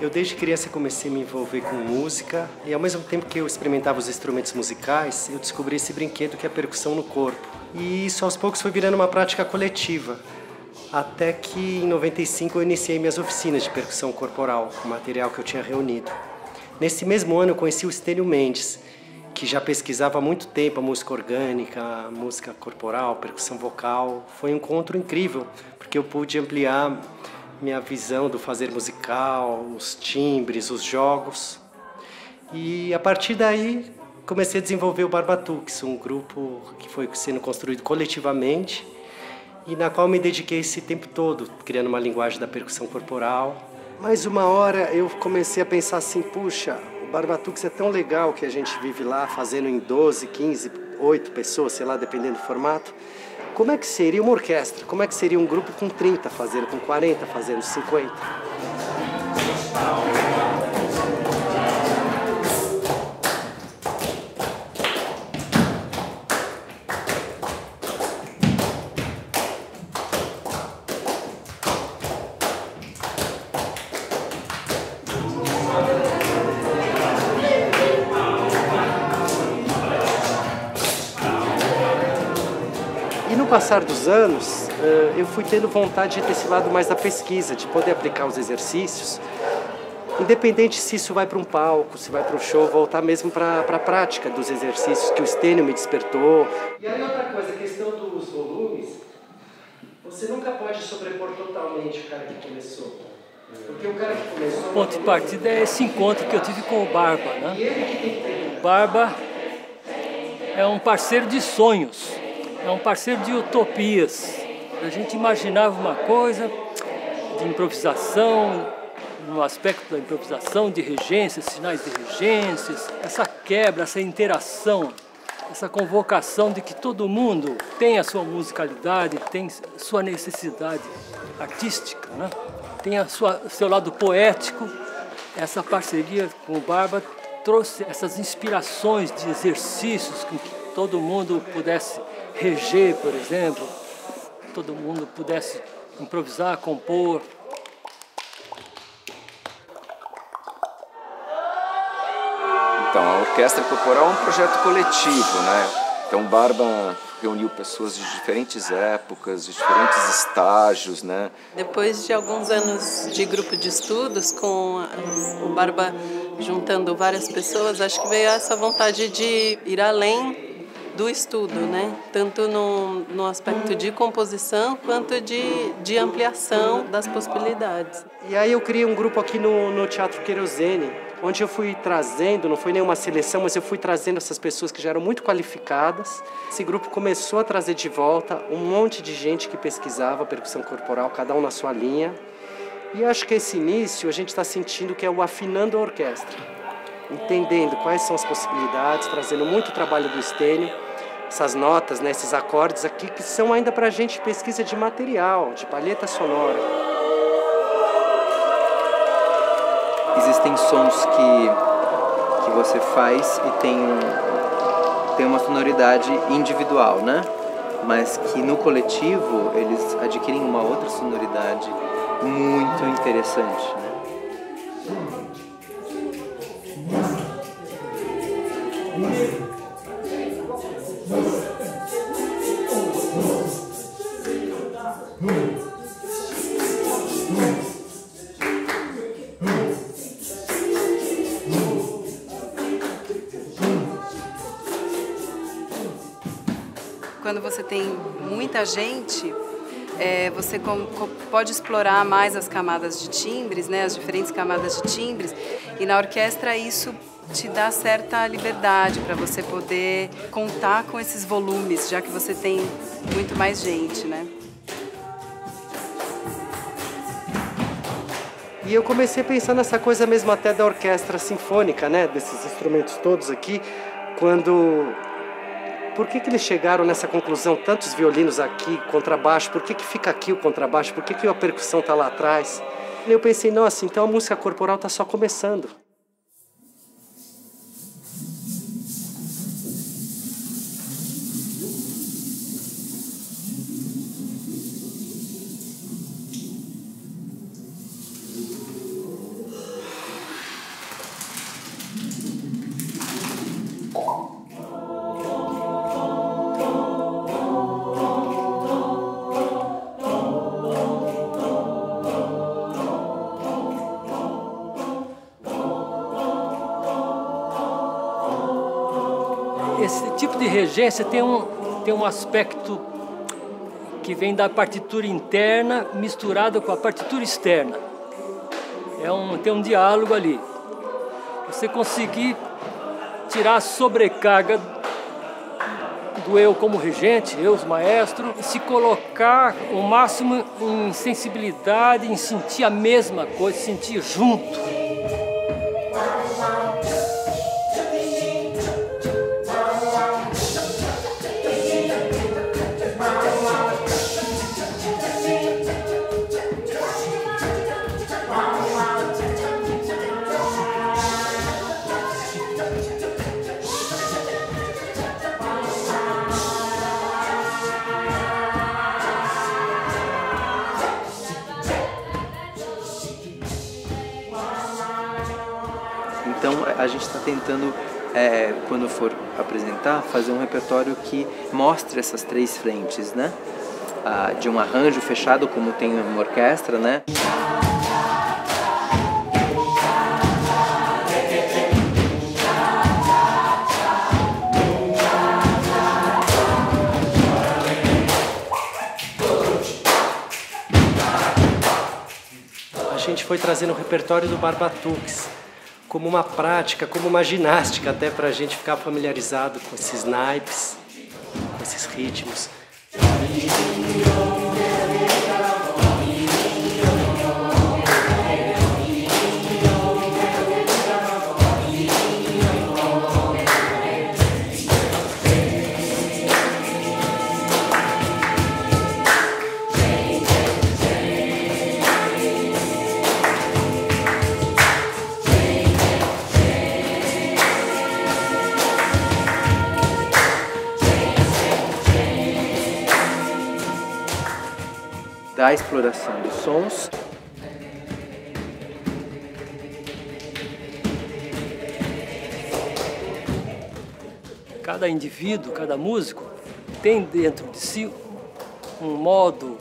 Eu desde criança comecei a me envolver com música e ao mesmo tempo que eu experimentava os instrumentos musicais, eu descobri esse brinquedo que é a percussão no corpo. E isso aos poucos foi virando uma prática coletiva. Até que em 95 eu iniciei minhas oficinas de percussão corporal, com o material que eu tinha reunido. Nesse mesmo ano eu conheci o Estênio Mendes, que já pesquisava há muito tempo a música orgânica, a música corporal, percussão vocal. Foi um encontro incrível, porque eu pude ampliar minha visão do fazer musical, os timbres, os jogos. E a partir daí comecei a desenvolver o Barbatux, um grupo que foi sendo construído coletivamente e na qual me dediquei esse tempo todo, criando uma linguagem da percussão corporal. Mas uma hora eu comecei a pensar assim, puxa, o Barbatux é tão legal que a gente vive lá fazendo em 12, 15, 8 pessoas, sei lá, dependendo do formato. Como é que seria uma orquestra? Como é que seria um grupo com 30 fazendo, com 40 fazendo, 50? E no passar dos anos, eu fui tendo vontade de ter esse lado mais da pesquisa, de poder aplicar os exercícios, independente se isso vai para um palco, se vai para um show, voltar mesmo para a prática dos exercícios que o Estênio me despertou. E aí outra coisa, a questão dos volumes, você nunca pode sobrepor totalmente o cara que começou. Porque o cara que começou... O ponto de partida é esse encontro que eu tive com o Barba, né? O Barba é um parceiro de sonhos. É um parceiro de utopias. A gente imaginava uma coisa de improvisação, no aspecto da improvisação, de regências, sinais de regências, essa quebra, essa interação, essa convocação de que todo mundo tem a sua musicalidade, tem sua necessidade artística, né? Tem seu lado poético. Essa parceria com o Barba trouxe essas inspirações de exercícios com que todo mundo pudesse reger, por exemplo, todo mundo pudesse improvisar, compor. Então, a Orquestra Corporal é um projeto coletivo, né? Então, Barba reuniu pessoas de diferentes épocas, de diferentes estágios, né? Depois de alguns anos de grupo de estudos, com o Barba juntando várias pessoas, acho que veio essa vontade de ir além do estudo, né? Tanto no aspecto de composição quanto de ampliação das possibilidades. E aí eu criei um grupo aqui no Teatro Querosene, onde eu fui trazendo, não foi nenhuma seleção, mas eu fui trazendo essas pessoas que já eram muito qualificadas. Esse grupo começou a trazer de volta um monte de gente que pesquisava percussão corporal, cada um na sua linha. E acho que esse início a gente está sentindo que é o afinando a orquestra, entendendo quais são as possibilidades, trazendo muito trabalho do Estênio, essas notas, né, esses acordes aqui que são ainda para a gente pesquisa de material, de palheta sonora. Existem sons que você faz e tem uma sonoridade individual, né? Mas que no coletivo eles adquirem uma outra sonoridade muito interessante, né? Quando você tem muita gente, você pode explorar mais as camadas de timbres, né, as diferentes camadas de timbres, e na orquestra isso te dá certa liberdade para você poder contar com esses volumes, já que você tem muito mais gente, né? E eu comecei a pensar nessa coisa mesmo até da orquestra sinfônica, né? Desses instrumentos todos aqui, quando... Por que eles chegaram nessa conclusão, tantos violinos aqui, contrabaixo, por que fica aqui o contrabaixo, por que a percussão está lá atrás? E eu pensei, nossa, então a música corporal está só começando. Esse tipo de regência tem um aspecto que vem da partitura interna misturada com a partitura externa. Tem um diálogo ali. Você conseguir tirar a sobrecarga do eu como regente, eu, os maestro, e se colocar o máximo em sensibilidade, em sentir a mesma coisa, sentir junto. Então a gente está tentando, quando for apresentar, fazer um repertório que mostre essas três frentes, né? De um arranjo fechado, como tem uma orquestra, né? A gente foi trazendo o repertório do Barbatux como uma prática, como uma ginástica, até para a gente ficar familiarizado com esses naipes, com esses ritmos. Da exploração dos sons. Cada indivíduo, cada músico tem dentro de si um modo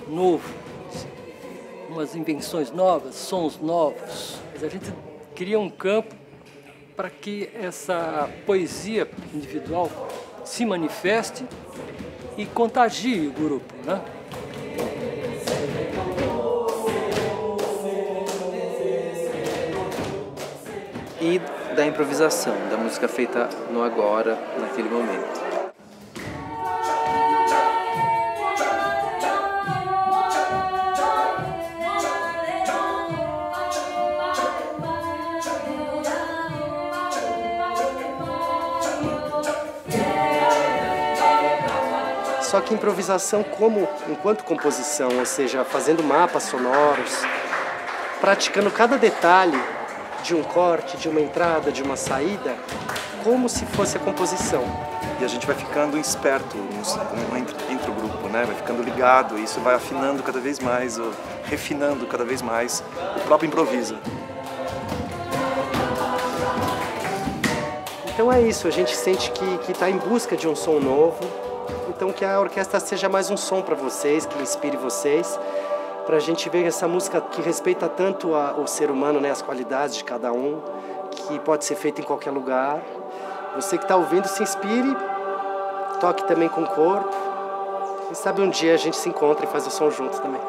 novo, umas invenções novas, sons novos. A gente cria um campo para que essa poesia individual se manifeste e contagie o grupo, né? E da improvisação, da música feita no agora, naquele momento. Só que improvisação enquanto composição, ou seja, fazendo mapas sonoros, praticando cada detalhe de um corte, de uma entrada, de uma saída, como se fosse a composição. E a gente vai ficando esperto entre o grupo, né? Vai ficando ligado, e isso vai afinando cada vez mais, refinando cada vez mais o próprio improviso. Então é isso, a gente sente que está em busca de um som novo, então que a orquestra seja mais um som para vocês, que inspire vocês, para a gente ver essa música que respeita tanto o ser humano, né, as qualidades de cada um, que pode ser feita em qualquer lugar. Você que está ouvindo, se inspire, toque também com o corpo. Quem sabe um dia a gente se encontra e faz o som junto também.